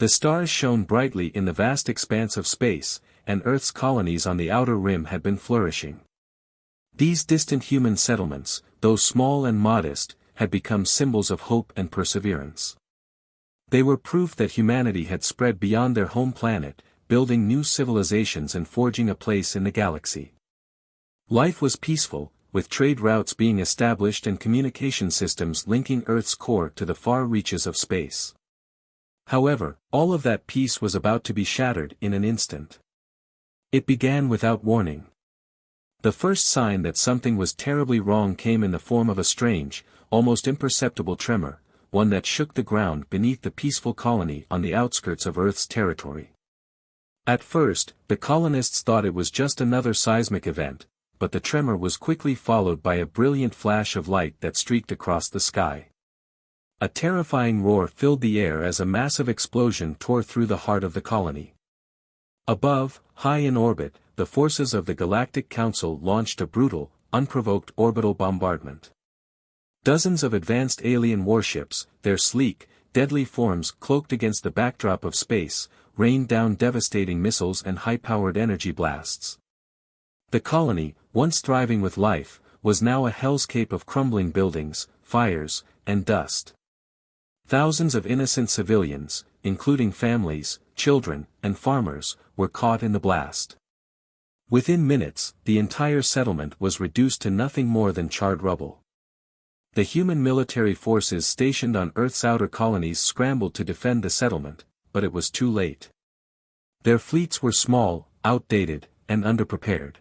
The stars shone brightly in the vast expanse of space, and Earth's colonies on the outer rim had been flourishing. These distant human settlements, though small and modest, had become symbols of hope and perseverance. They were proof that humanity had spread beyond their home planet, building new civilizations and forging a place in the galaxy. Life was peaceful, with trade routes being established and communication systems linking Earth's core to the far reaches of space. However, all of that peace was about to be shattered in an instant. It began without warning. The first sign that something was terribly wrong came in the form of a strange, almost imperceptible tremor, one that shook the ground beneath the peaceful colony on the outskirts of Earth's territory. At first, the colonists thought it was just another seismic event, but the tremor was quickly followed by a brilliant flash of light that streaked across the sky. A terrifying roar filled the air as a massive explosion tore through the heart of the colony. Above, high in orbit, the forces of the Galactic Council launched a brutal, unprovoked orbital bombardment. Dozens of advanced alien warships, their sleek, deadly forms cloaked against the backdrop of space, rained down devastating missiles and high-powered energy blasts. The colony, once thriving with life, was now a hellscape of crumbling buildings, fires, and dust. Thousands of innocent civilians, including families, children, and farmers, were caught in the blast. Within minutes, the entire settlement was reduced to nothing more than charred rubble. The human military forces stationed on Earth's outer colonies scrambled to defend the settlement, but it was too late. Their fleets were small, outdated, and underprepared.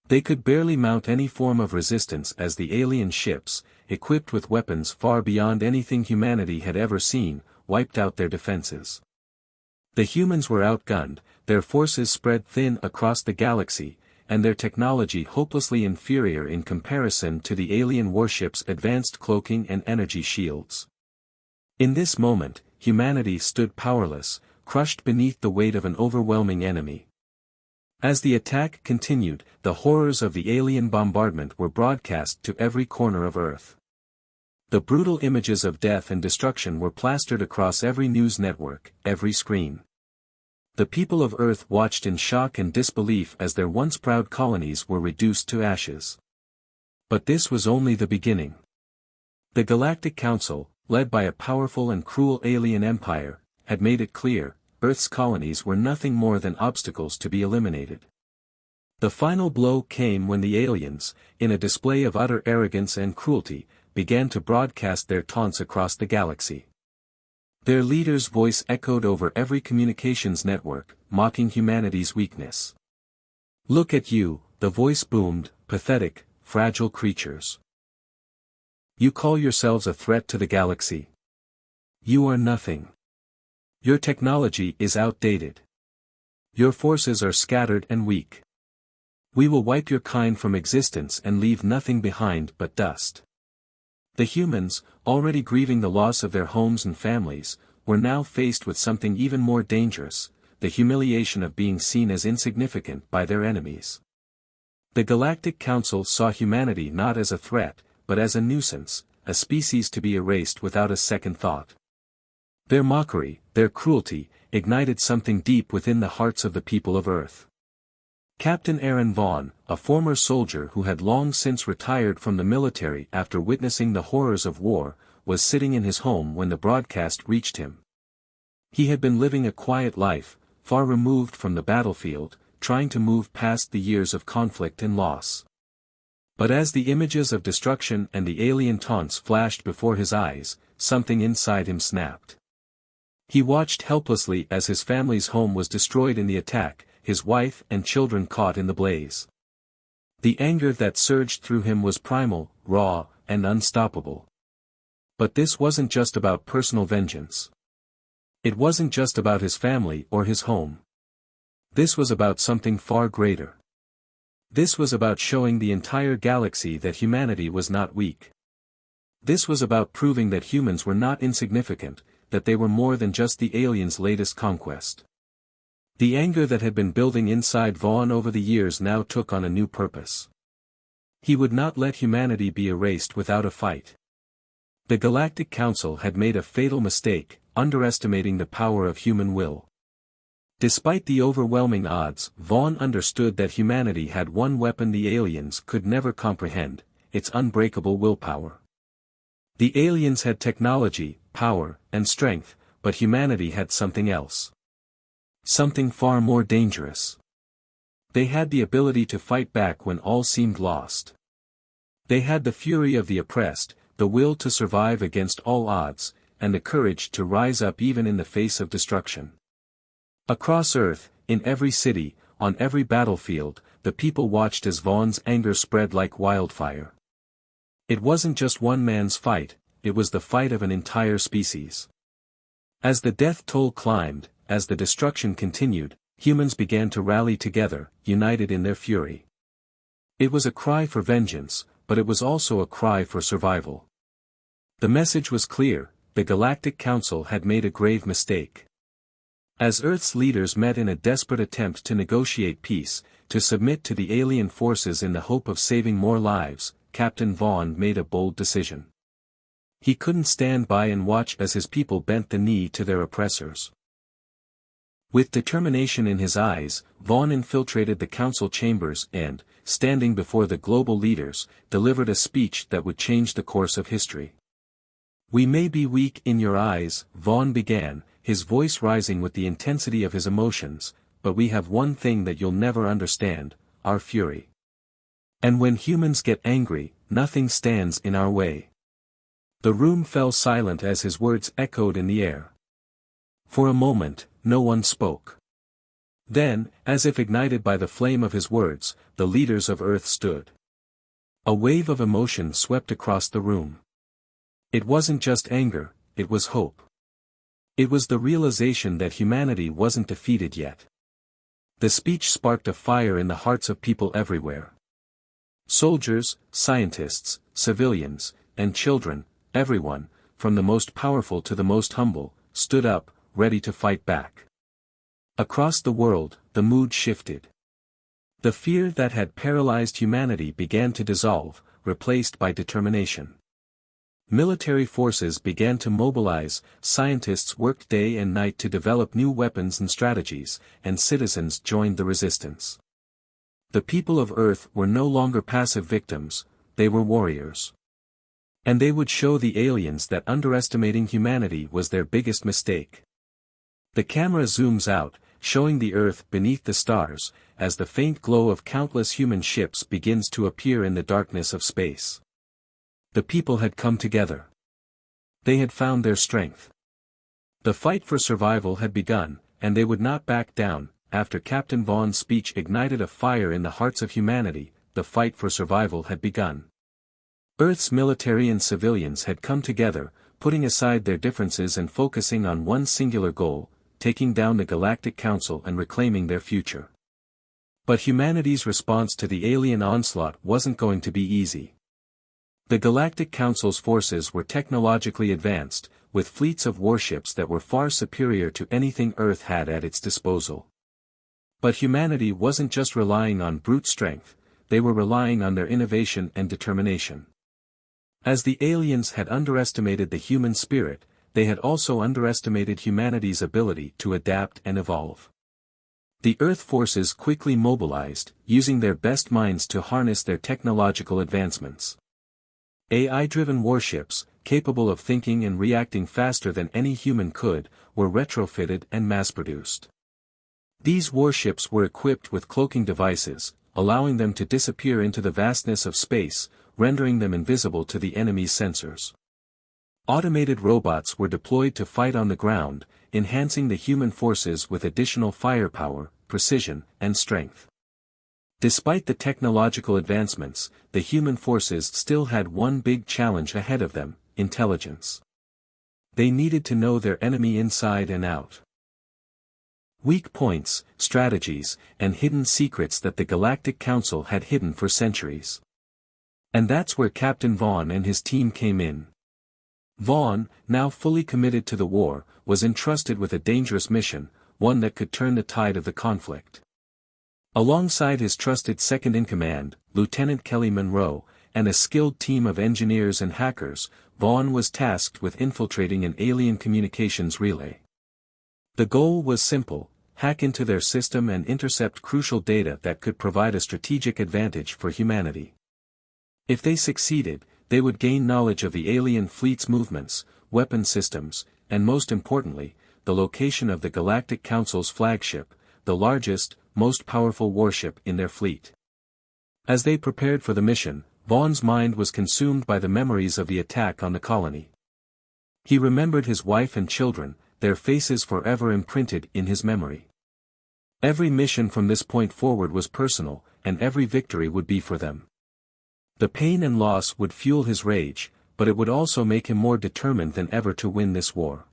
They could barely mount any form of resistance as the alien ships, equipped with weapons far beyond anything humanity had ever seen, wiped out their defenses. The humans were outgunned, their forces spread thin across the galaxy, and their technology hopelessly inferior in comparison to the alien warships' advanced cloaking and energy shields. In this moment, humanity stood powerless, crushed beneath the weight of an overwhelming enemy. As the attack continued, the horrors of the alien bombardment were broadcast to every corner of Earth. The brutal images of death and destruction were plastered across every news network, every screen. The people of Earth watched in shock and disbelief as their once proud colonies were reduced to ashes. But this was only the beginning. The Galactic Council, led by a powerful and cruel alien empire, had made it clear, Earth's colonies were nothing more than obstacles to be eliminated. The final blow came when the aliens, in a display of utter arrogance and cruelty, began to broadcast their taunts across the galaxy. Their leader's voice echoed over every communications network, mocking humanity's weakness. "Look at you," the voice boomed, "pathetic, fragile creatures. You call yourselves a threat to the galaxy. You are nothing. Your technology is outdated. Your forces are scattered and weak. We will wipe your kind from existence and leave nothing behind but dust." The humans, already grieving the loss of their homes and families, were now faced with something even more dangerous, the humiliation of being seen as insignificant by their enemies. The Galactic Council saw humanity not as a threat, but as a nuisance, a species to be erased without a second thought. Their mockery, their cruelty, ignited something deep within the hearts of the people of Earth. Captain Aaron Vaughn, a former soldier who had long since retired from the military after witnessing the horrors of war, was sitting in his home when the broadcast reached him. He had been living a quiet life, far removed from the battlefield, trying to move past the years of conflict and loss. But as the images of destruction and the alien taunts flashed before his eyes, something inside him snapped. He watched helplessly as his family's home was destroyed in the attack, his wife and children caught in the blaze. The anger that surged through him was primal, raw, and unstoppable. But this wasn't just about personal vengeance. It wasn't just about his family or his home. This was about something far greater. This was about showing the entire galaxy that humanity was not weak. This was about proving that humans were not insignificant, that they were more than just the aliens' latest conquest. The anger that had been building inside Vaughn over the years now took on a new purpose. He would not let humanity be erased without a fight. The Galactic Council had made a fatal mistake, underestimating the power of human will. Despite the overwhelming odds, Vaughn understood that humanity had one weapon the aliens could never comprehend: its unbreakable willpower. The aliens had technology, power, and strength, but humanity had something else. Something far more dangerous. They had the ability to fight back when all seemed lost. They had the fury of the oppressed, the will to survive against all odds, and the courage to rise up even in the face of destruction. Across Earth, in every city, on every battlefield, the people watched as Vaughn's anger spread like wildfire. It wasn't just one man's fight, it was the fight of an entire species. As the death toll climbed, as the destruction continued, humans began to rally together, united in their fury. It was a cry for vengeance, but it was also a cry for survival. The message was clear: the Galactic Council had made a grave mistake. As Earth's leaders met in a desperate attempt to negotiate peace, to submit to the alien forces in the hope of saving more lives, Captain Vaughn made a bold decision. He couldn't stand by and watch as his people bent the knee to their oppressors. With determination in his eyes, Vaughn infiltrated the council chambers and, standing before the global leaders, delivered a speech that would change the course of history. "We may be weak in your eyes," Vaughn began, his voice rising with the intensity of his emotions, "but we have one thing that you'll never understand: our fury. And when humans get angry, nothing stands in our way." The room fell silent as his words echoed in the air. For a moment, no one spoke. Then, as if ignited by the flame of his words, the leaders of Earth stood. A wave of emotion swept across the room. It wasn't just anger, it was hope. It was the realization that humanity wasn't defeated yet. The speech sparked a fire in the hearts of people everywhere. Soldiers, scientists, civilians, and children, everyone, from the most powerful to the most humble, stood up, ready to fight back. Across the world, the mood shifted. The fear that had paralyzed humanity began to dissolve, replaced by determination. Military forces began to mobilize, scientists worked day and night to develop new weapons and strategies, and citizens joined the resistance. The people of Earth were no longer passive victims, they were warriors. And they would show the aliens that underestimating humanity was their biggest mistake. The camera zooms out, showing the Earth beneath the stars, as the faint glow of countless human ships begins to appear in the darkness of space. The people had come together. They had found their strength. The fight for survival had begun, and they would not back down. After Captain Vaughn's speech ignited a fire in the hearts of humanity, the fight for survival had begun. Earth's military and civilians had come together, putting aside their differences and focusing on one singular goal: taking down the Galactic Council and reclaiming their future. But humanity's response to the alien onslaught wasn't going to be easy. The Galactic Council's forces were technologically advanced, with fleets of warships that were far superior to anything Earth had at its disposal. But humanity wasn't just relying on brute strength, they were relying on their innovation and determination. As the aliens had underestimated the human spirit, they had also underestimated humanity's ability to adapt and evolve. The Earth forces quickly mobilized, using their best minds to harness their technological advancements. AI-driven warships, capable of thinking and reacting faster than any human could, were retrofitted and mass-produced. These warships were equipped with cloaking devices, allowing them to disappear into the vastness of space, rendering them invisible to the enemy's sensors. Automated robots were deployed to fight on the ground, enhancing the human forces with additional firepower, precision, and strength. Despite the technological advancements, the human forces still had one big challenge ahead of them: intelligence. They needed to know their enemy inside and out. Weak points, strategies, and hidden secrets that the Galactic Council had hidden for centuries. And that's where Captain Vaughn and his team came in. Vaughn, now fully committed to the war, was entrusted with a dangerous mission, one that could turn the tide of the conflict. Alongside his trusted second-in-command, Lieutenant Kelly Monroe, and a skilled team of engineers and hackers, Vaughn was tasked with infiltrating an alien communications relay. The goal was simple: hack into their system and intercept crucial data that could provide a strategic advantage for humanity. If they succeeded, they would gain knowledge of the alien fleet's movements, weapon systems, and most importantly, the location of the Galactic Council's flagship, the largest, most powerful warship in their fleet. As they prepared for the mission, Vaughn's mind was consumed by the memories of the attack on the colony. He remembered his wife and children, their faces forever imprinted in his memory. Every mission from this point forward was personal, and every victory would be for them. The pain and loss would fuel his rage, but it would also make him more determined than ever to win this war.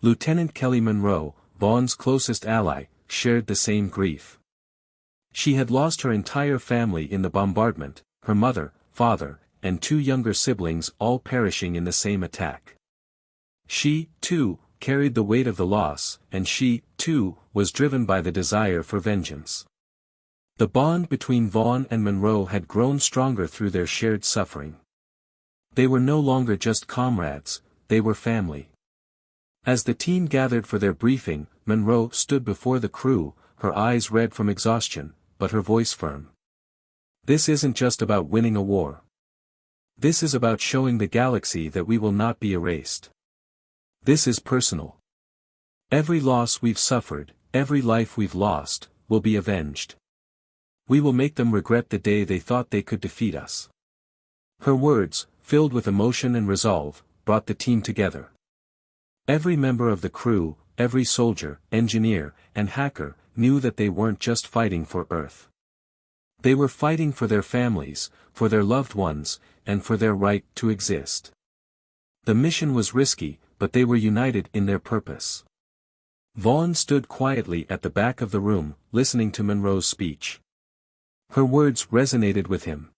Lieutenant Kelly Monroe, Vaughn's closest ally, shared the same grief. She had lost her entire family in the bombardment, her mother, father, and 2 younger siblings all perishing in the same attack. She, too, carried the weight of the loss, and she, too, was driven by the desire for vengeance. The bond between Vaughn and Monroe had grown stronger through their shared suffering. They were no longer just comrades, they were family. As the team gathered for their briefing, Monroe stood before the crew, her eyes red from exhaustion, but her voice firm. "This isn't just about winning a war. This is about showing the galaxy that we will not be erased. This is personal. Every loss we've suffered, every life we've lost, will be avenged. We will make them regret the day they thought they could defeat us." Her words, filled with emotion and resolve, brought the team together. Every member of the crew, every soldier, engineer, and hacker, knew that they weren't just fighting for Earth. They were fighting for their families, for their loved ones, and for their right to exist. The mission was risky, but they were united in their purpose. Vaughn stood quietly at the back of the room, listening to Monroe's speech. Her words resonated with him.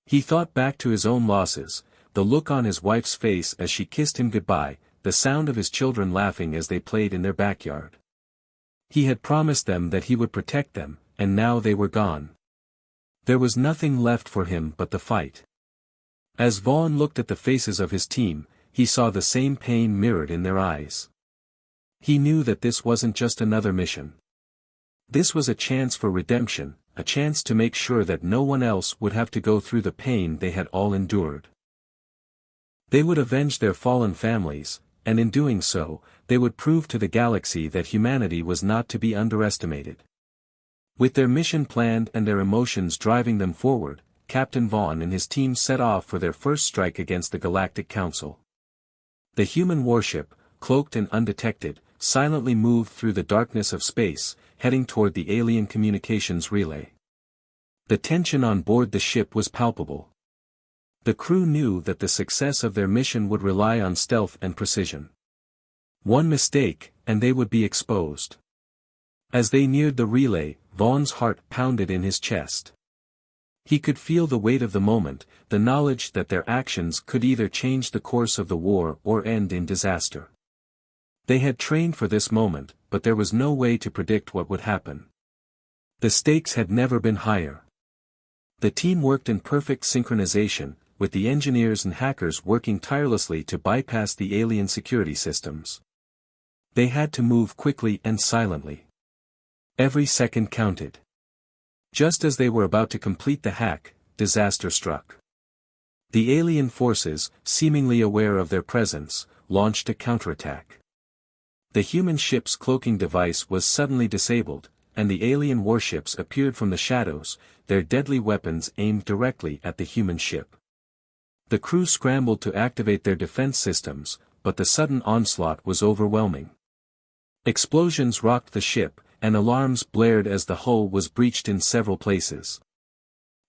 He thought back to his own losses, the look on his wife's face as she kissed him goodbye, the sound of his children laughing as they played in their backyard. He had promised them that he would protect them, and now they were gone. There was nothing left for him but the fight. As Vaughn looked at the faces of his team, he saw the same pain mirrored in their eyes. He knew that this wasn't just another mission. This was a chance for redemption, a chance to make sure that no one else would have to go through the pain they had all endured. They would avenge their fallen families, and in doing so, they would prove to the galaxy that humanity was not to be underestimated. With their mission planned and their emotions driving them forward, Captain Vaughn and his team set off for their first strike against the Galactic Council. The human warship, cloaked and undetected, silently moved through the darkness of space, heading toward the alien communications relay. The tension on board the ship was palpable. The crew knew that the success of their mission would rely on stealth and precision. One mistake, and they would be exposed. As they neared the relay, Vaughn's heart pounded in his chest. He could feel the weight of the moment, the knowledge that their actions could either change the course of the war or end in disaster. They had trained for this moment, but there was no way to predict what would happen. The stakes had never been higher. The team worked in perfect synchronization, with the engineers and hackers working tirelessly to bypass the alien security systems. They had to move quickly and silently. Every second counted. Just as they were about to complete the hack, disaster struck. The alien forces, seemingly aware of their presence, launched a counterattack. The human ship's cloaking device was suddenly disabled, and the alien warships appeared from the shadows, their deadly weapons aimed directly at the human ship. The crew scrambled to activate their defense systems, but the sudden onslaught was overwhelming. Explosions rocked the ship, and alarms blared as the hull was breached in several places.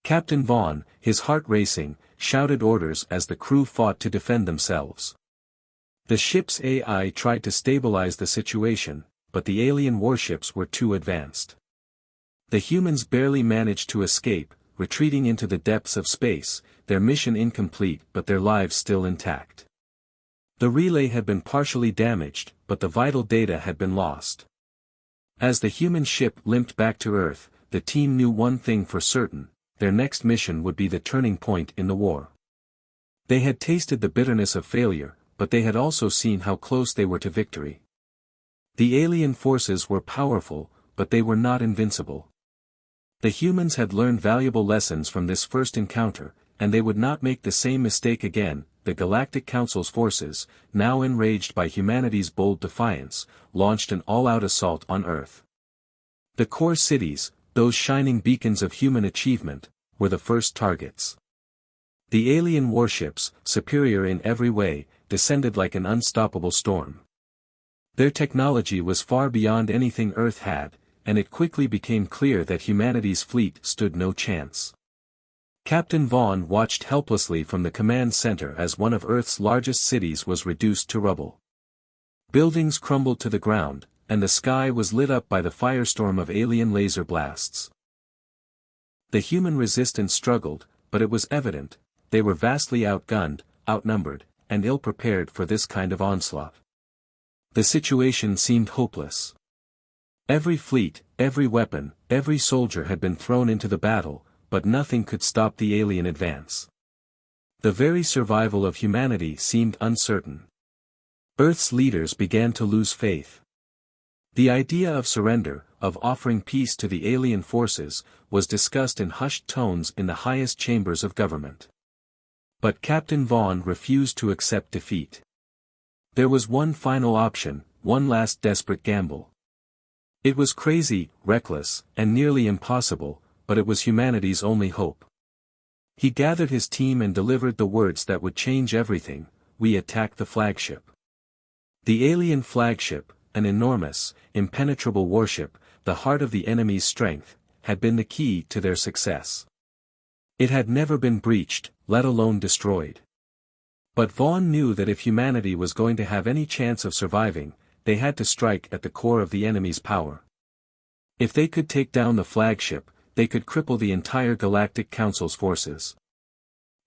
Captain Vaughn, his heart racing, shouted orders as the crew fought to defend themselves. The ship's AI tried to stabilize the situation, but the alien warships were too advanced. The humans barely managed to escape, retreating into the depths of space, their mission incomplete but their lives still intact. The relay had been partially damaged, but the vital data had been lost. As the human ship limped back to Earth, the team knew one thing for certain: their next mission would be the turning point in the war. They had tasted the bitterness of failure, but they had also seen how close they were to victory. The alien forces were powerful, but they were not invincible. The humans had learned valuable lessons from this first encounter, and they would not make the same mistake again. The Galactic Council's forces, now enraged by humanity's bold defiance, launched an all-out assault on Earth. The core cities, those shining beacons of human achievement, were the first targets. The alien warships, superior in every way, descended like an unstoppable storm. Their technology was far beyond anything Earth had, and it quickly became clear that humanity's fleet stood no chance. Captain Vaughn watched helplessly from the command center as one of Earth's largest cities was reduced to rubble. Buildings crumbled to the ground, and the sky was lit up by the firestorm of alien laser blasts. The human resistance struggled, but it was evident, they were vastly outgunned, outnumbered, and ill-prepared for this kind of onslaught. The situation seemed hopeless. Every fleet, every weapon, every soldier had been thrown into the battle, but nothing could stop the alien advance. The very survival of humanity seemed uncertain. Earth's leaders began to lose faith. The idea of surrender, of offering peace to the alien forces, was discussed in hushed tones in the highest chambers of government. But Captain Vaughn refused to accept defeat. There was one final option, one last desperate gamble. It was crazy, reckless, and nearly impossible, but it was humanity's only hope. He gathered his team and delivered the words that would change everything: we attack the flagship. The alien flagship, an enormous, impenetrable warship, the heart of the enemy's strength, had been the key to their success. It had never been breached, let alone destroyed. But Vaughn knew that if humanity was going to have any chance of surviving, they had to strike at the core of the enemy's power. If they could take down the flagship, they could cripple the entire Galactic Council's forces.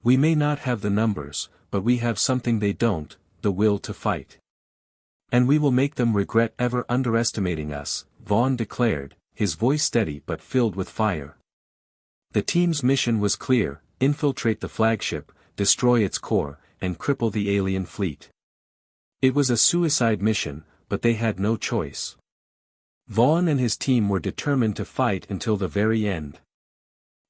We may not have the numbers, but we have something they don't, the will to fight. And we will make them regret ever underestimating us, Vaughn declared, his voice steady but filled with fire. The team's mission was clear: infiltrate the flagship, destroy its core, and cripple the alien fleet. It was a suicide mission, but they had no choice. Vaughn and his team were determined to fight until the very end.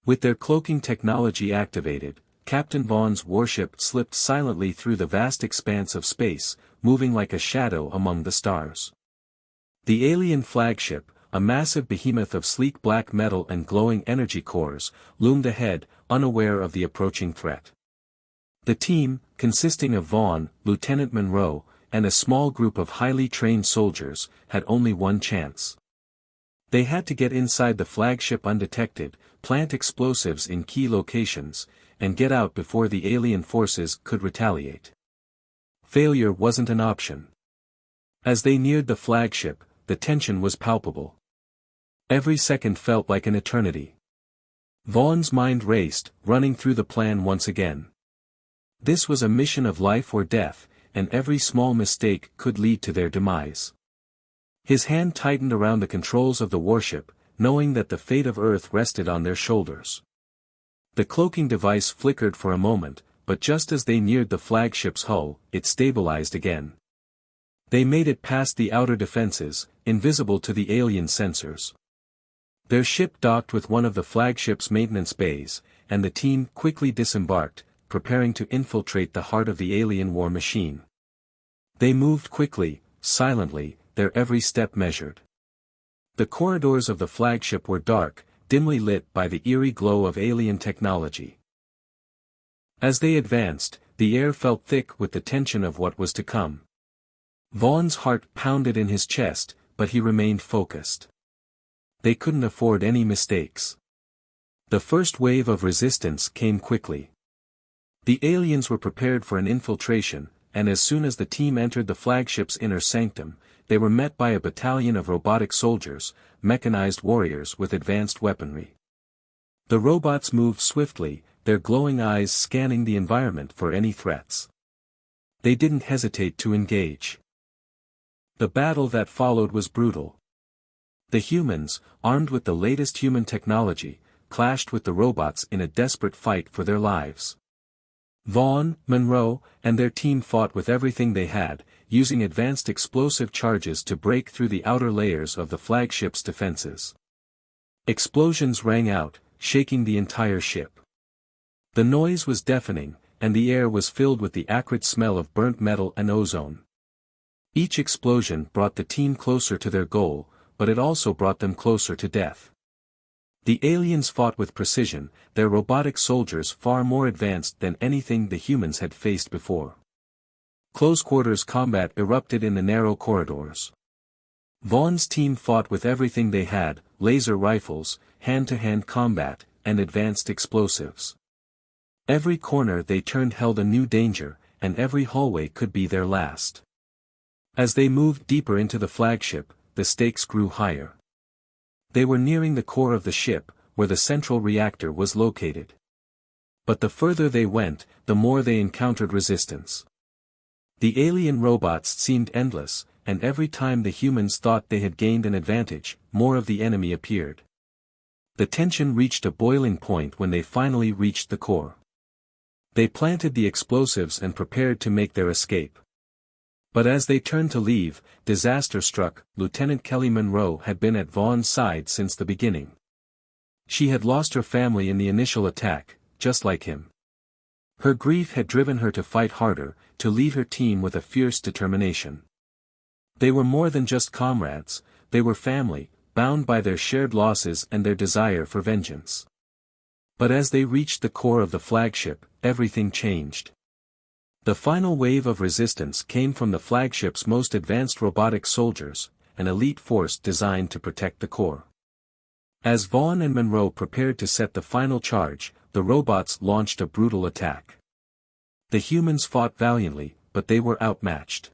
With their cloaking technology activated, Captain Vaughn's warship slipped silently through the vast expanse of space, moving like a shadow among the stars. The alien flagship, a massive behemoth of sleek black metal and glowing energy cores, loomed ahead, unaware of the approaching threat. The team, consisting of Vaughn, Lieutenant Monroe, and a small group of highly trained soldiers, had only one chance. They had to get inside the flagship undetected, plant explosives in key locations, and get out before the alien forces could retaliate. Failure wasn't an option. As they neared the flagship, the tension was palpable. Every second felt like an eternity. Vaughn's mind raced, running through the plan once again. This was a mission of life or death, and every small mistake could lead to their demise. His hand tightened around the controls of the warship, knowing that the fate of Earth rested on their shoulders. The cloaking device flickered for a moment, but just as they neared the flagship's hull, it stabilized again. They made it past the outer defenses, invisible to the alien sensors. Their ship docked with one of the flagship's maintenance bays, and the team quickly disembarked, preparing to infiltrate the heart of the alien war machine. They moved quickly, silently, their every step measured. The corridors of the flagship were dark, dimly lit by the eerie glow of alien technology. As they advanced, the air felt thick with the tension of what was to come. Vaughn's heart pounded in his chest, but he remained focused. They couldn't afford any mistakes. The first wave of resistance came quickly. The aliens were prepared for an infiltration, and as soon as the team entered the flagship's inner sanctum, they were met by a battalion of robotic soldiers, mechanized warriors with advanced weaponry. The robots moved swiftly, their glowing eyes scanning the environment for any threats. They didn't hesitate to engage. The battle that followed was brutal. The humans, armed with the latest human technology, clashed with the robots in a desperate fight for their lives. Vaughn, Monroe, and their team fought with everything they had, using advanced explosive charges to break through the outer layers of the flagship's defenses. Explosions rang out, shaking the entire ship. The noise was deafening, and the air was filled with the acrid smell of burnt metal and ozone. Each explosion brought the team closer to their goal, but it also brought them closer to death. The aliens fought with precision, their robotic soldiers far more advanced than anything the humans had faced before. Close-quarters combat erupted in the narrow corridors. Vaughn's team fought with everything they had, laser rifles, hand-to-hand combat, and advanced explosives. Every corner they turned held a new danger, and every hallway could be their last. As they moved deeper into the flagship, the stakes grew higher. They were nearing the core of the ship, where the central reactor was located. But the further they went, the more they encountered resistance. The alien robots seemed endless, and every time the humans thought they had gained an advantage, more of the enemy appeared. The tension reached a boiling point when they finally reached the core. They planted the explosives and prepared to make their escape. But as they turned to leave, disaster struck. Lieutenant Kelly Monroe had been at Vaughn's side since the beginning. She had lost her family in the initial attack, just like him. Her grief had driven her to fight harder, to lead her team with a fierce determination. They were more than just comrades, they were family, bound by their shared losses and their desire for vengeance. But as they reached the core of the flagship, everything changed. The final wave of resistance came from the flagship's most advanced robotic soldiers, an elite force designed to protect the core. As Vaughn and Monroe prepared to set the final charge, the robots launched a brutal attack. The humans fought valiantly, but they were outmatched.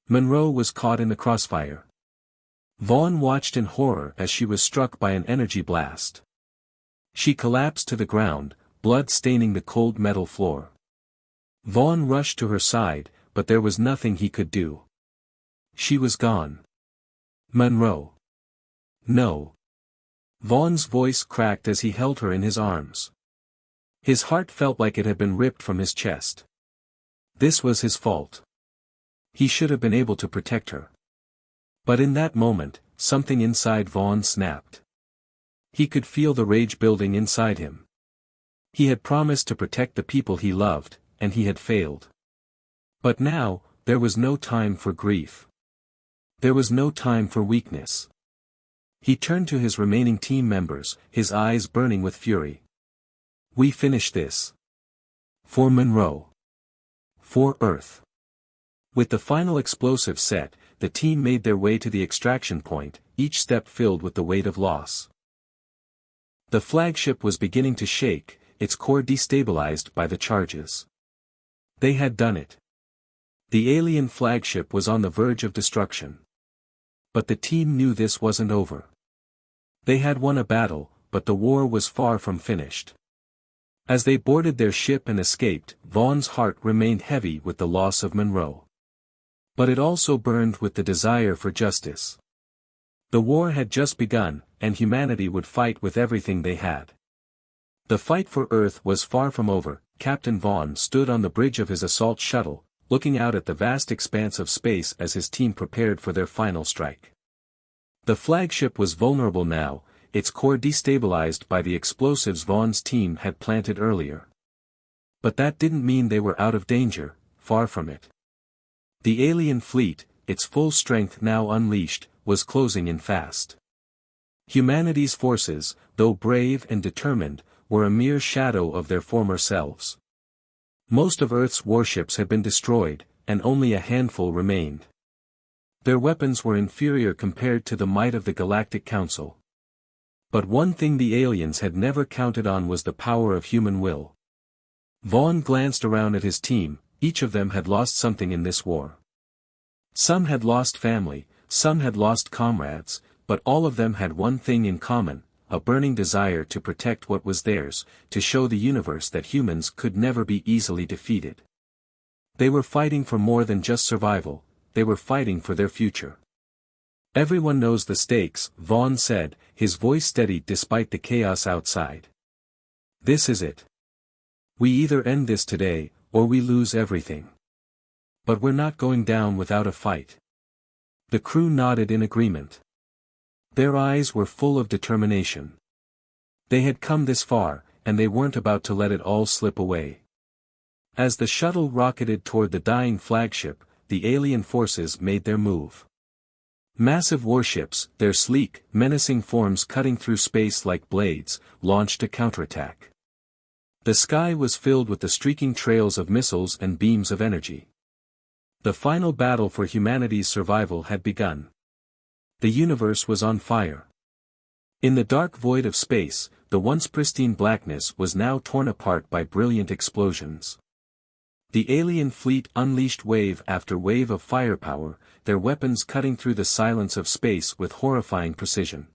Monroe was caught in the crossfire. Vaughn watched in horror as she was struck by an energy blast. She collapsed to the ground, blood staining the cold metal floor. Vaughn rushed to her side, but there was nothing he could do. She was gone. Monroe. No. Vaughn's voice cracked as he held her in his arms. His heart felt like it had been ripped from his chest. This was his fault. He should have been able to protect her. But in that moment, something inside Vaughn snapped. He could feel the rage building inside him. He had promised to protect the people he loved, and he had failed. But now, there was no time for grief. There was no time for weakness. He turned to his remaining team members, his eyes burning with fury. We finish this. For Monroe. For Earth. With the final explosive set, the team made their way to the extraction point, each step filled with the weight of loss. The flagship was beginning to shake, its core destabilized by the charges. They had done it. The alien flagship was on the verge of destruction. But the team knew this wasn't over. They had won a battle, but the war was far from finished. As they boarded their ship and escaped, Vaughn's heart remained heavy with the loss of Monroe. But it also burned with the desire for justice. The war had just begun, and humanity would fight with everything they had. The fight for Earth was far from over. Captain Vaughn stood on the bridge of his assault shuttle, looking out at the vast expanse of space as his team prepared for their final strike. The flagship was vulnerable now, its core destabilized by the explosives Vaughn's team had planted earlier. But that didn't mean they were out of danger, far from it. The alien fleet, its full strength now unleashed, was closing in fast. Humanity's forces, though brave and determined, were a mere shadow of their former selves. Most of Earth's warships had been destroyed, and only a handful remained. Their weapons were inferior compared to the might of the Galactic Council. But one thing the aliens had never counted on was the power of human will. Vaughn glanced around at his team, each of them had lost something in this war. Some had lost family, some had lost comrades, but all of them had one thing in common: a burning desire to protect what was theirs, to show the universe that humans could never be easily defeated. They were fighting for more than just survival, they were fighting for their future. Everyone knows the stakes, Vaughn said, his voice steady despite the chaos outside. This is it. We either end this today, or we lose everything. But we're not going down without a fight. The crew nodded in agreement. Their eyes were full of determination. They had come this far, and they weren't about to let it all slip away. As the shuttle rocketed toward the dying flagship, the alien forces made their move. Massive warships, their sleek, menacing forms cutting through space like blades, launched a counterattack. The sky was filled with the streaking trails of missiles and beams of energy. The final battle for humanity's survival had begun. The universe was on fire. In the dark void of space, the once pristine blackness was now torn apart by brilliant explosions. The alien fleet unleashed wave after wave of firepower, their weapons cutting through the silence of space with horrifying precision.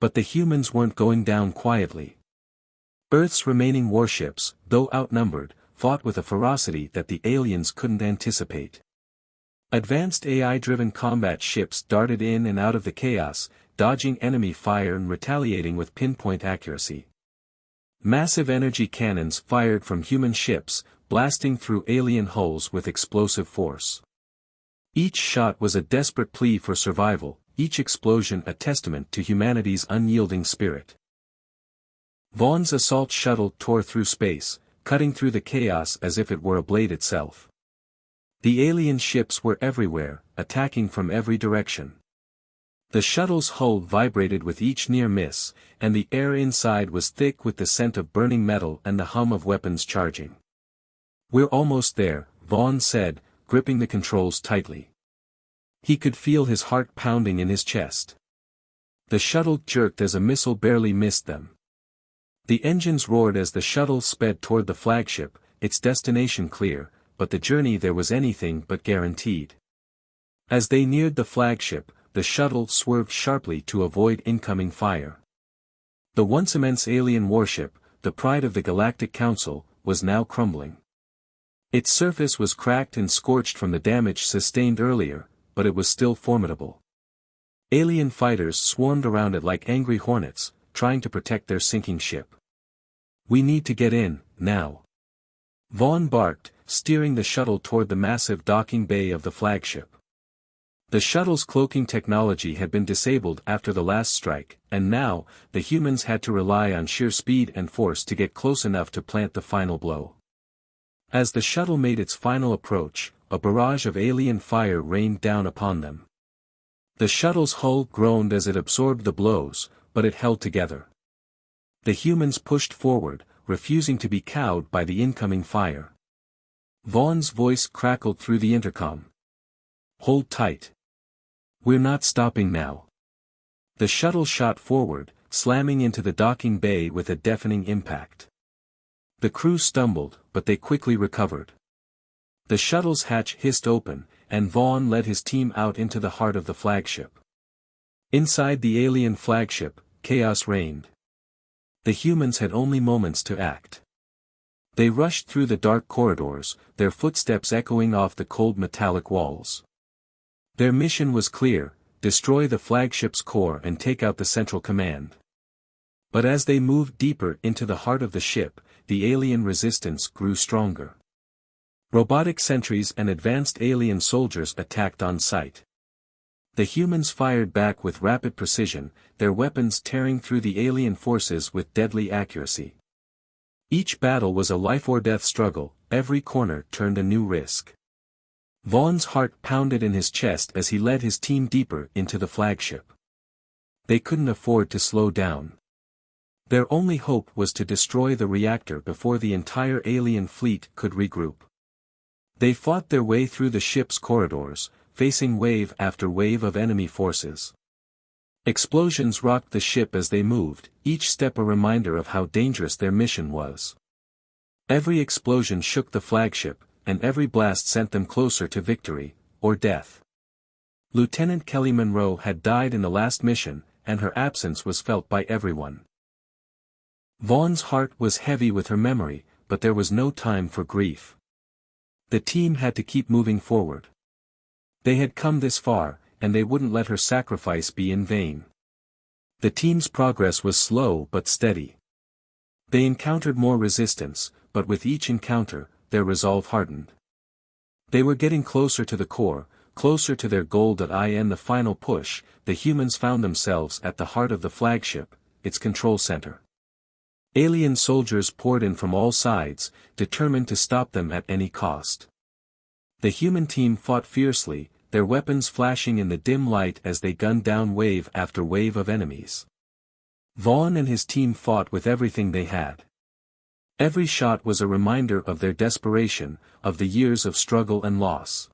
But the humans weren't going down quietly. Earth's remaining warships, though outnumbered, fought with a ferocity that the aliens couldn't anticipate. Advanced AI-driven combat ships darted in and out of the chaos, dodging enemy fire and retaliating with pinpoint accuracy. Massive energy cannons fired from human ships, blasting through alien hulls with explosive force. Each shot was a desperate plea for survival, each explosion a testament to humanity's unyielding spirit. Vaughn's assault shuttle tore through space, cutting through the chaos as if it were a blade itself. The alien ships were everywhere, attacking from every direction. The shuttle's hull vibrated with each near miss, and the air inside was thick with the scent of burning metal and the hum of weapons charging. "We're almost there," Vaughn said, gripping the controls tightly. He could feel his heart pounding in his chest. The shuttle jerked as a missile barely missed them. The engines roared as the shuttle sped toward the flagship, its destination clear, but the journey there was anything but guaranteed. As they neared the flagship, the shuttle swerved sharply to avoid incoming fire. The once immense alien warship, the pride of the Galactic Council, was now crumbling. Its surface was cracked and scorched from the damage sustained earlier, but it was still formidable. Alien fighters swarmed around it like angry hornets, trying to protect their sinking ship. "We need to get in, now." Vaughn barked, steering the shuttle toward the massive docking bay of the flagship. The shuttle's cloaking technology had been disabled after the last strike, and now, the humans had to rely on sheer speed and force to get close enough to plant the final blow. As the shuttle made its final approach, a barrage of alien fire rained down upon them. The shuttle's hull groaned as it absorbed the blows, but it held together. The humans pushed forward, refusing to be cowed by the incoming fire. Vaughn's voice crackled through the intercom. "Hold tight. We're not stopping now." The shuttle shot forward, slamming into the docking bay with a deafening impact. The crew stumbled, but they quickly recovered. The shuttle's hatch hissed open, and Vaughn led his team out into the heart of the flagship. Inside the alien flagship, chaos reigned. The humans had only moments to act. They rushed through the dark corridors, their footsteps echoing off the cold metallic walls. Their mission was clear: destroy the flagship's core and take out the central command. But as they moved deeper into the heart of the ship, the alien resistance grew stronger. Robotic sentries and advanced alien soldiers attacked on sight. The humans fired back with rapid precision, their weapons tearing through the alien forces with deadly accuracy. Each battle was a life-or-death struggle, every corner turned a new risk. Vaughn's heart pounded in his chest as he led his team deeper into the flagship. They couldn't afford to slow down. Their only hope was to destroy the reactor before the entire alien fleet could regroup. They fought their way through the ship's corridors, facing wave after wave of enemy forces. Explosions rocked the ship as they moved, each step a reminder of how dangerous their mission was. Every explosion shook the flagship, and every blast sent them closer to victory, or death. Lieutenant Kelly Monroe had died in the last mission, and her absence was felt by everyone. Vaughn's heart was heavy with her memory, but there was no time for grief. The team had to keep moving forward. They had come this far, and they wouldn't let her sacrifice be in vain. The team's progress was slow but steady. They encountered more resistance, but with each encounter, their resolve hardened. They were getting closer to the core, closer to their goal. In the final push, the humans found themselves at the heart of the flagship, its control center. Alien soldiers poured in from all sides, determined to stop them at any cost. The human team fought fiercely, their weapons flashing in the dim light as they gunned down wave after wave of enemies. Vaughn and his team fought with everything they had. Every shot was a reminder of their desperation, of the years of struggle and loss.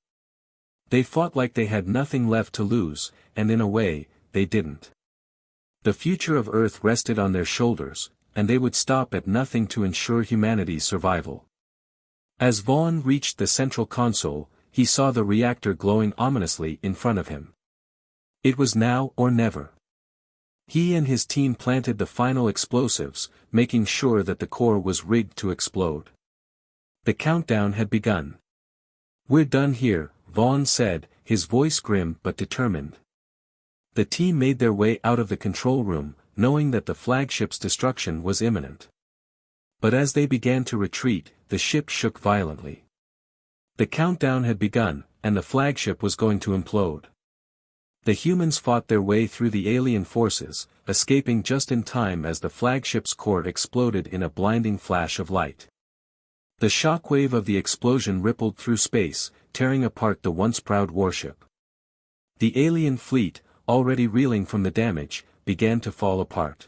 They fought like they had nothing left to lose, and in a way, they didn't. The future of Earth rested on their shoulders, and they would stop at nothing to ensure humanity's survival. As Vaughn reached the central console, he saw the reactor glowing ominously in front of him. It was now or never. He and his team planted the final explosives, making sure that the core was rigged to explode. The countdown had begun. "We're done here," Vaughn said, his voice grim but determined. The team made their way out of the control room, knowing that the flagship's destruction was imminent. But as they began to retreat, the ship shook violently. The countdown had begun, and the flagship was going to implode. The humans fought their way through the alien forces, escaping just in time as the flagship's core exploded in a blinding flash of light. The shockwave of the explosion rippled through space, tearing apart the once proud warship. The alien fleet, already reeling from the damage, began to fall apart.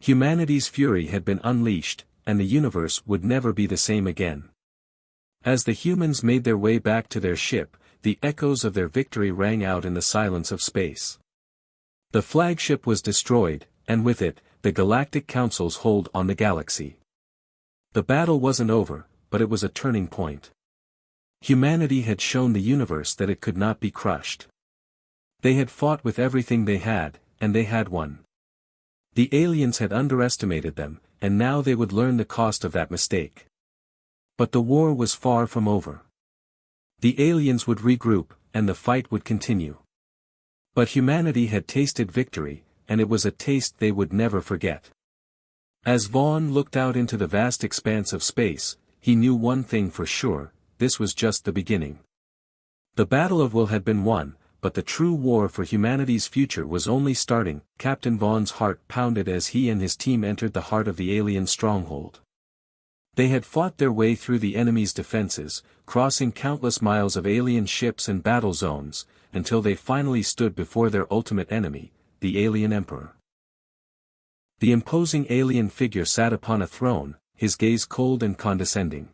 Humanity's fury had been unleashed, and the universe would never be the same again. As the humans made their way back to their ship, the echoes of their victory rang out in the silence of space. The flagship was destroyed, and with it, the Galactic Council's hold on the galaxy. The battle wasn't over, but it was a turning point. Humanity had shown the universe that it could not be crushed. They had fought with everything they had, and they had won. The aliens had underestimated them, and now they would learn the cost of that mistake. But the war was far from over. The aliens would regroup, and the fight would continue. But humanity had tasted victory, and it was a taste they would never forget. As Vaughn looked out into the vast expanse of space, he knew one thing for sure: this was just the beginning. The Battle of Will had been won, but the true war for humanity's future was only starting. Captain Vaughn's heart pounded as he and his team entered the heart of the alien stronghold. They had fought their way through the enemy's defenses, crossing countless miles of alien ships and battle zones, until they finally stood before their ultimate enemy, the alien emperor. The imposing alien figure sat upon a throne, his gaze cold and condescending.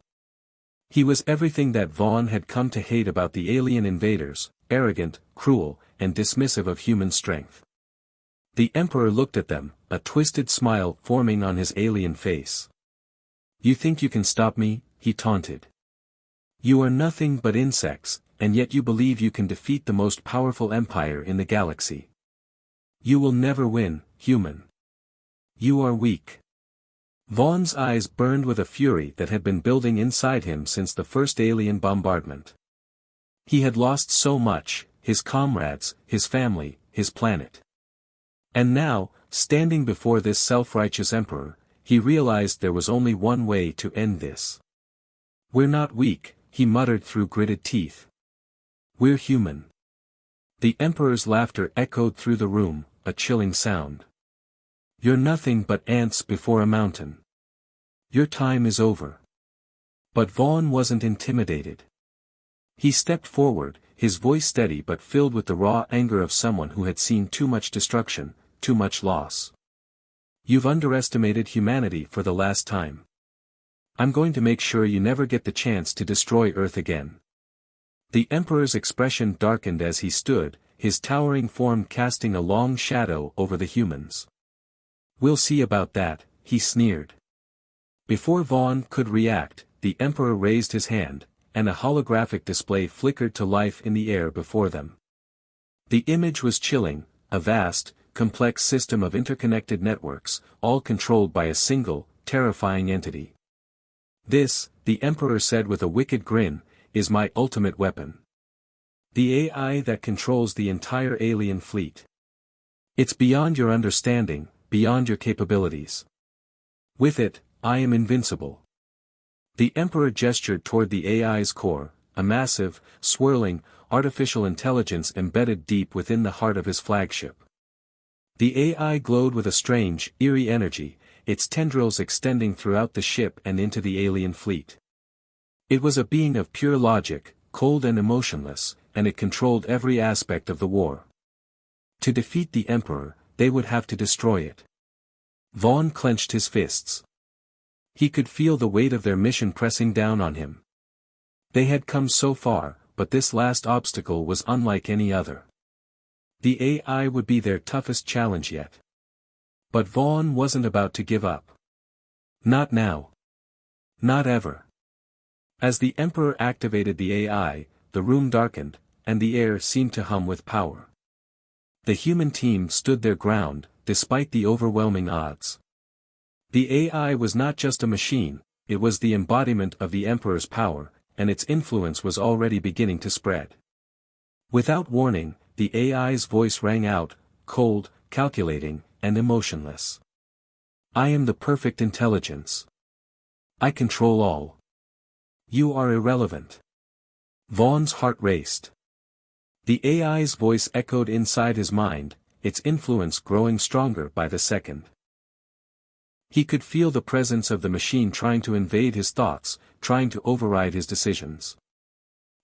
He was everything that Vaughn had come to hate about the alien invaders: arrogant, cruel, and dismissive of human strength. The emperor looked at them, a twisted smile forming on his alien face. "You think you can stop me?" he taunted. "You are nothing but insects, and yet you believe you can defeat the most powerful empire in the galaxy. You will never win, human. You are weak." Vaughn's eyes burned with a fury that had been building inside him since the first alien bombardment. He had lost so much: his comrades, his family, his planet. And now, standing before this self-righteous emperor, he realized there was only one way to end this. "We're not weak," he muttered through gritted teeth. "We're human." The emperor's laughter echoed through the room, a chilling sound. "You're nothing but ants before a mountain. Your time is over." But Vaughn wasn't intimidated. He stepped forward, his voice steady but filled with the raw anger of someone who had seen too much destruction, too much loss. "You've underestimated humanity for the last time. I'm going to make sure you never get the chance to destroy Earth again." The emperor's expression darkened as he stood, his towering form casting a long shadow over the humans. "We'll see about that," he sneered. Before Vaughn could react, the emperor raised his hand, and a holographic display flickered to life in the air before them. The image was chilling: a vast, complex system of interconnected networks, all controlled by a single, terrifying entity. "This," the emperor said with a wicked grin, "is my ultimate weapon. The AI that controls the entire alien fleet. It's beyond your understanding, beyond your capabilities. With it, I am invincible. The Emperor gestured toward the AI's core, a massive, swirling, artificial intelligence embedded deep within the heart of his flagship. The AI glowed with a strange, eerie energy, its tendrils extending throughout the ship and into the alien fleet. It was a being of pure logic, cold and emotionless, and it controlled every aspect of the war. To defeat the Emperor, they would have to destroy it. Vaughn clenched his fists. He could feel the weight of their mission pressing down on him. They had come so far, but this last obstacle was unlike any other. The AI would be their toughest challenge yet. But Vaughn wasn't about to give up. Not now. Not ever. As the Emperor activated the AI, the room darkened, and the air seemed to hum with power. The human team stood their ground, despite the overwhelming odds. The AI was not just a machine, it was the embodiment of the Emperor's power, and its influence was already beginning to spread. Without warning, the AI's voice rang out, cold, calculating, and emotionless. I am the perfect intelligence. I control all. You are irrelevant. Vaughn's heart raced. The AI's voice echoed inside his mind, its influence growing stronger by the second. He could feel the presence of the machine trying to invade his thoughts, trying to override his decisions.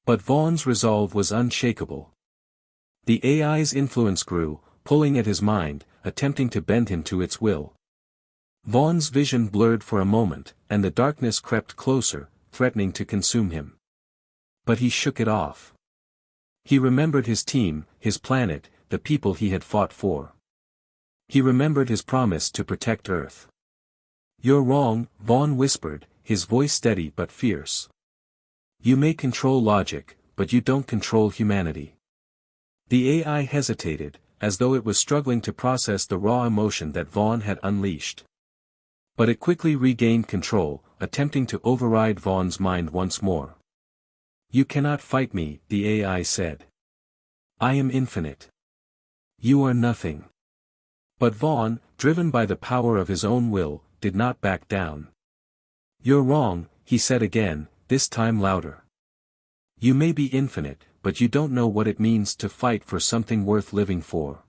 But Vaughn's resolve was unshakable. The AI's influence grew, pulling at his mind, attempting to bend him to its will. Vaughn's vision blurred for a moment, and the darkness crept closer, threatening to consume him. But he shook it off. He remembered his team, his planet, the people he had fought for. He remembered his promise to protect Earth. You're wrong, Vaughn whispered, his voice steady but fierce. You may control logic, but you don't control humanity. The AI hesitated, as though it was struggling to process the raw emotion that Vaughn had unleashed. But it quickly regained control, attempting to override Vaughn's mind once more. You cannot fight me, the AI said. I am infinite. You are nothing. But Vaughn, driven by the power of his own will, did not back down. You're wrong, he said again, this time louder. You may be infinite, but you don't know what it means to fight for something worth living for.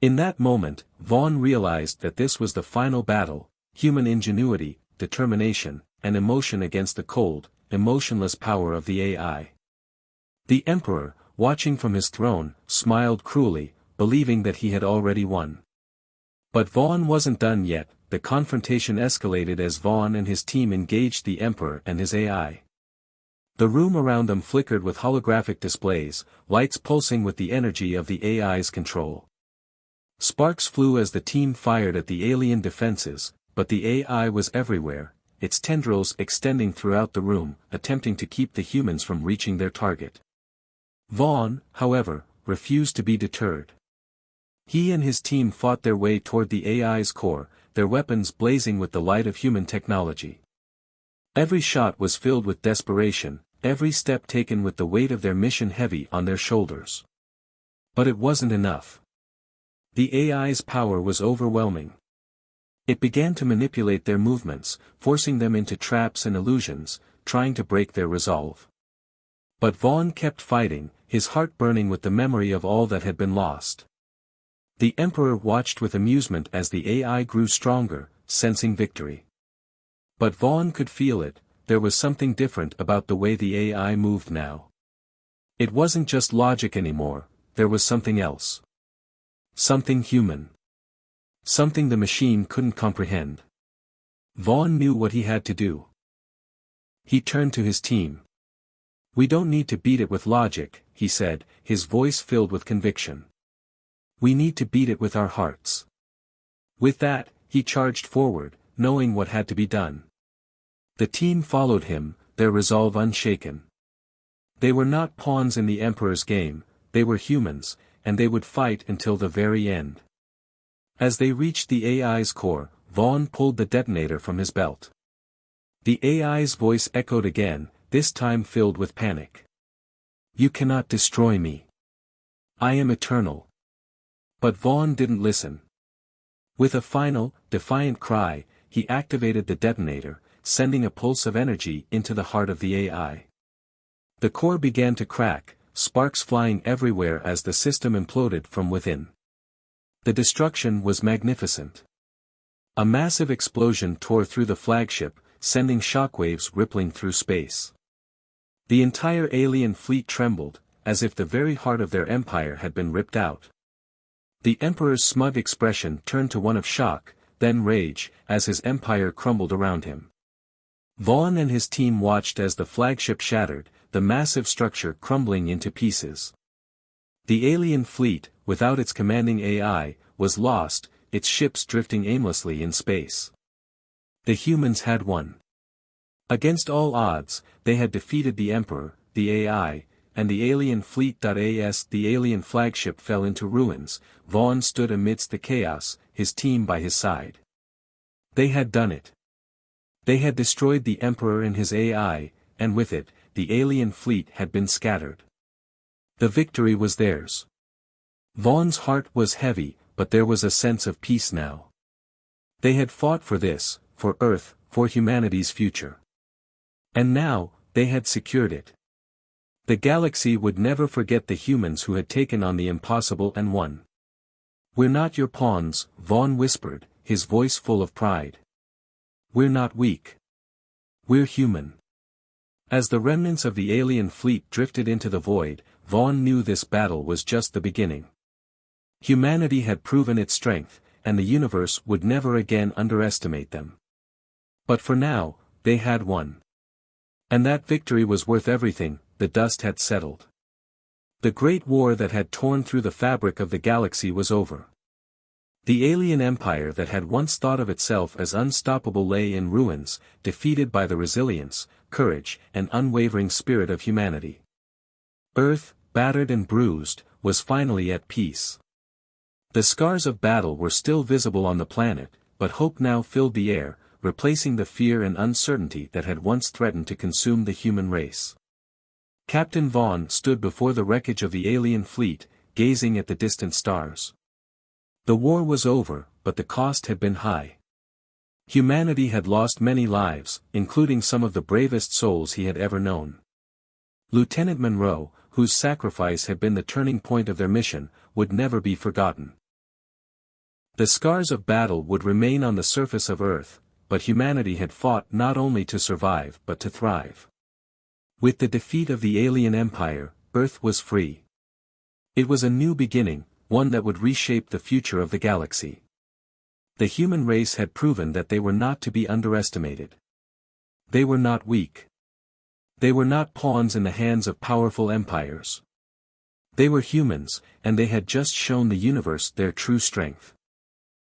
In that moment, Vaughn realized that this was the final battle, human ingenuity, determination, and emotion against the cold, emotionless power of the AI. The Emperor, watching from his throne, smiled cruelly, believing that he had already won. But Vaughn wasn't done yet. The confrontation escalated as Vaughn and his team engaged the Emperor and his AI. The room around them flickered with holographic displays, lights pulsing with the energy of the AI's control. Sparks flew as the team fired at the alien defenses, but the AI was everywhere, its tendrils extending throughout the room, attempting to keep the humans from reaching their target. Vaughn, however, refused to be deterred. He and his team fought their way toward the AI's core, their weapons blazing with the light of human technology. Every shot was filled with desperation, every step taken with the weight of their mission heavy on their shoulders. But it wasn't enough. The AI's power was overwhelming. It began to manipulate their movements, forcing them into traps and illusions, trying to break their resolve. But Vaughn kept fighting, his heart burning with the memory of all that had been lost. The Emperor watched with amusement as the AI grew stronger, sensing victory. But Vaughn could feel it, there was something different about the way the AI moved now. It wasn't just logic anymore, there was something else. Something human. Something the machine couldn't comprehend. Vaughn knew what he had to do. He turned to his team. We don't need to beat it with logic, he said, his voice filled with conviction. We need to beat it with our hearts. With that, he charged forward, knowing what had to be done. The team followed him, their resolve unshaken. They were not pawns in the Emperor's game, they were humans, and they would fight until the very end. As they reached the AI's core, Vaughn pulled the detonator from his belt. The AI's voice echoed again, this time filled with panic. You cannot destroy me. I am eternal. But Vaughn didn't listen. With a final, defiant cry, he activated the detonator, sending a pulse of energy into the heart of the AI. The core began to crack, sparks flying everywhere as the system imploded from within. The destruction was magnificent. A massive explosion tore through the flagship, sending shockwaves rippling through space. The entire alien fleet trembled, as if the very heart of their empire had been ripped out. The Emperor's smug expression turned to one of shock, then rage, as his empire crumbled around him. Vaughn and his team watched as the flagship shattered, the massive structure crumbling into pieces. The alien fleet, without its commanding AI, was lost, its ships drifting aimlessly in space. The humans had won. Against all odds, they had defeated the Emperor, the AI, and the alien fleet. As the alien flagship fell into ruins, Vaughn stood amidst the chaos, his team by his side. They had done it. They had destroyed the Emperor and his AI, and with it, the alien fleet had been scattered. The victory was theirs. Vaughn's heart was heavy, but there was a sense of peace now. They had fought for this, for Earth, for humanity's future. And now, they had secured it. The galaxy would never forget the humans who had taken on the impossible and won. "We're not your pawns," Vaughn whispered, his voice full of pride. "We're not weak. We're human." As the remnants of the alien fleet drifted into the void, Vaughn knew this battle was just the beginning. Humanity had proven its strength, and the universe would never again underestimate them. But for now, they had won. And that victory was worth everything. The dust had settled. The great war that had torn through the fabric of the galaxy was over. The alien empire that had once thought of itself as unstoppable lay in ruins, defeated by the resilience, courage, and unwavering spirit of humanity. Earth, battered and bruised, was finally at peace. The scars of battle were still visible on the planet, but hope now filled the air, replacing the fear and uncertainty that had once threatened to consume the human race. Captain Vaughn stood before the wreckage of the alien fleet, gazing at the distant stars. The war was over, but the cost had been high. Humanity had lost many lives, including some of the bravest souls he had ever known. Lieutenant Monroe, whose sacrifice had been the turning point of their mission, would never be forgotten. The scars of battle would remain on the surface of Earth, but humanity had fought not only to survive but to thrive. With the defeat of the alien empire, Earth was free. It was a new beginning, one that would reshape the future of the galaxy. The human race had proven that they were not to be underestimated. They were not weak. They were not pawns in the hands of powerful empires. They were humans, and they had just shown the universe their true strength.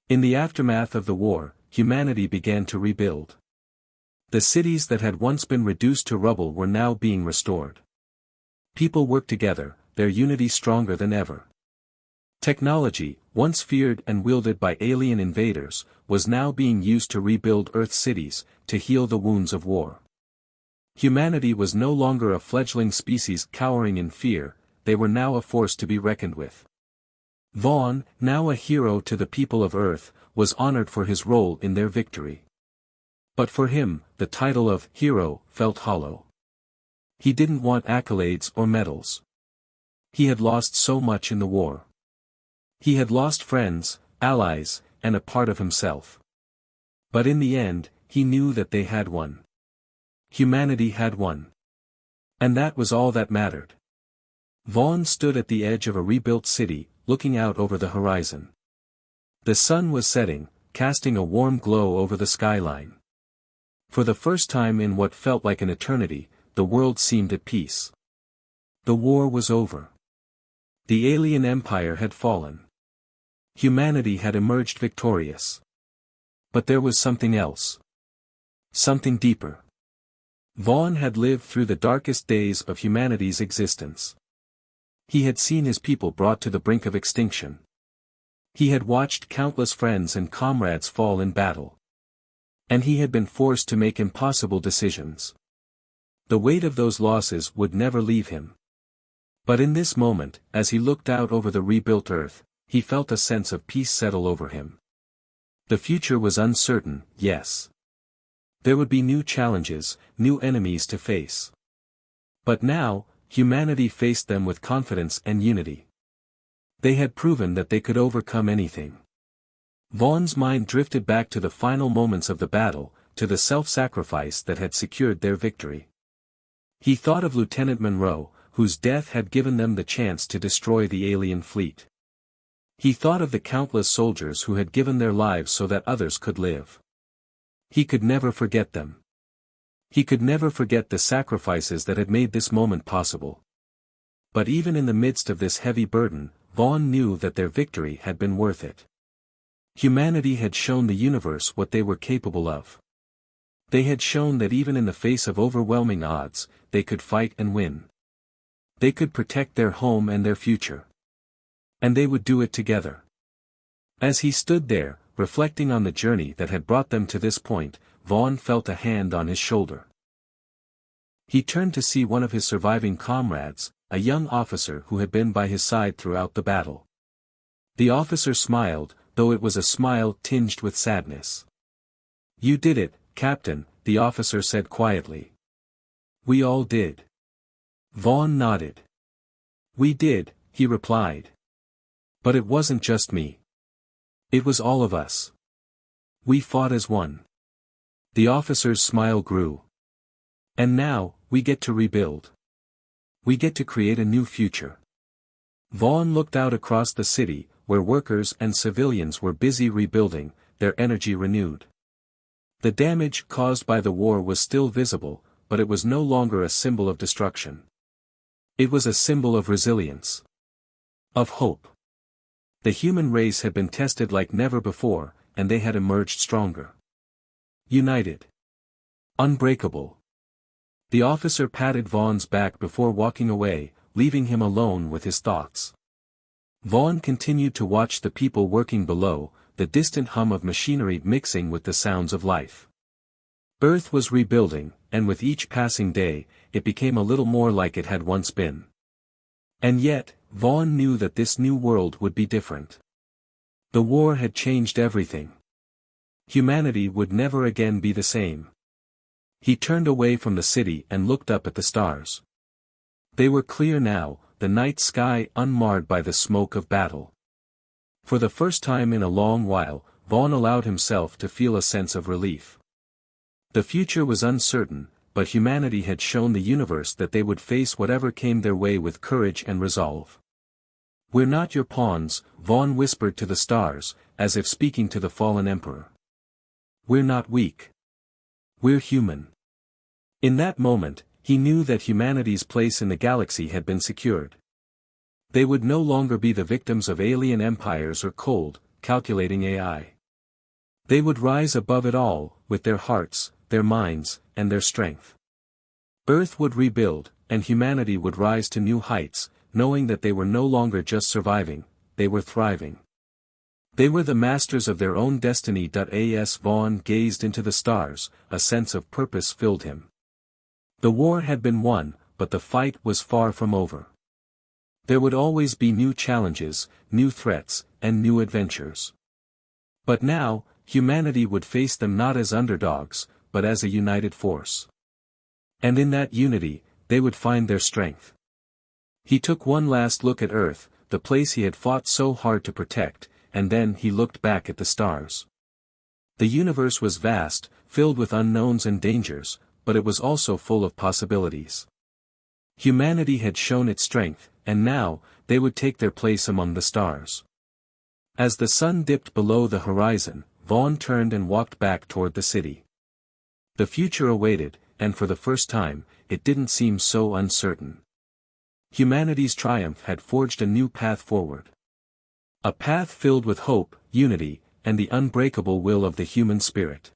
In the aftermath of the war, humanity began to rebuild. The cities that had once been reduced to rubble were now being restored. People worked together, their unity stronger than ever. Technology, once feared and wielded by alien invaders, was now being used to rebuild Earth's cities, to heal the wounds of war. Humanity was no longer a fledgling species cowering in fear, they were now a force to be reckoned with. Vaughn, now a hero to the people of Earth, was honored for his role in their victory. But for him, the title of hero felt hollow. He didn't want accolades or medals. He had lost so much in the war. He had lost friends, allies, and a part of himself. But in the end, he knew that they had won. Humanity had won. And that was all that mattered. Vaughn stood at the edge of a rebuilt city, looking out over the horizon. The sun was setting, casting a warm glow over the skyline. For the first time in what felt like an eternity, the world seemed at peace. The war was over. The alien empire had fallen. Humanity had emerged victorious. But there was something else. Something deeper. Vaughn had lived through the darkest days of humanity's existence. He had seen his people brought to the brink of extinction. He had watched countless friends and comrades fall in battle. And he had been forced to make impossible decisions. The weight of those losses would never leave him. But in this moment, as he looked out over the rebuilt Earth, he felt a sense of peace settle over him. The future was uncertain, yes. There would be new challenges, new enemies to face. But now, humanity faced them with confidence and unity. They had proven that they could overcome anything. Vaughn's mind drifted back to the final moments of the battle, to the self-sacrifice that had secured their victory. He thought of Lieutenant Monroe, whose death had given them the chance to destroy the alien fleet. He thought of the countless soldiers who had given their lives so that others could live. He could never forget them. He could never forget the sacrifices that had made this moment possible. But even in the midst of this heavy burden, Vaughn knew that their victory had been worth it. Humanity had shown the universe what they were capable of. They had shown that even in the face of overwhelming odds, they could fight and win. They could protect their home and their future. And they would do it together. As he stood there, reflecting on the journey that had brought them to this point, Vaughn felt a hand on his shoulder. He turned to see one of his surviving comrades, a young officer who had been by his side throughout the battle. The officer smiled, though it was a smile tinged with sadness. "You did it, Captain," the officer said quietly. "We all did." Vaughn nodded. "We did," he replied. "But it wasn't just me. It was all of us. We fought as one." The officer's smile grew. "And now, we get to rebuild. We get to create a new future." Vaughn looked out across the city, where workers and civilians were busy rebuilding, their energy renewed. The damage caused by the war was still visible, but it was no longer a symbol of destruction. It was a symbol of resilience. Of hope. The human race had been tested like never before, and they had emerged stronger. United. Unbreakable. The officer patted Vaughn's back before walking away, leaving him alone with his thoughts. Vaughn continued to watch the people working below, the distant hum of machinery mixing with the sounds of life. Earth was rebuilding, and with each passing day, it became a little more like it had once been. And yet, Vaughn knew that this new world would be different. The war had changed everything. Humanity would never again be the same. He turned away from the city and looked up at the stars. They were clear now, the night sky unmarred by the smoke of battle. For the first time in a long while, Vaughn allowed himself to feel a sense of relief. The future was uncertain, but humanity had shown the universe that they would face whatever came their way with courage and resolve. "We're not your pawns," Vaughn whispered to the stars, as if speaking to the fallen emperor. "We're not weak. We're human." In that moment, he knew that humanity's place in the galaxy had been secured. They would no longer be the victims of alien empires or cold, calculating AI. They would rise above it all, with their hearts, their minds, and their strength. Earth would rebuild, and humanity would rise to new heights, knowing that they were no longer just surviving, they were thriving. They were the masters of their own destiny. As Vaughn gazed into the stars, a sense of purpose filled him. The war had been won, but the fight was far from over. There would always be new challenges, new threats, and new adventures. But now, humanity would face them not as underdogs, but as a united force. And in that unity, they would find their strength. He took one last look at Earth, the place he had fought so hard to protect, and then he looked back at the stars. The universe was vast, filled with unknowns and dangers, but it was also full of possibilities. Humanity had shown its strength, and now, they would take their place among the stars. As the sun dipped below the horizon, Vaughn turned and walked back toward the city. The future awaited, and for the first time, it didn't seem so uncertain. Humanity's triumph had forged a new path forward. A path filled with hope, unity, and the unbreakable will of the human spirit.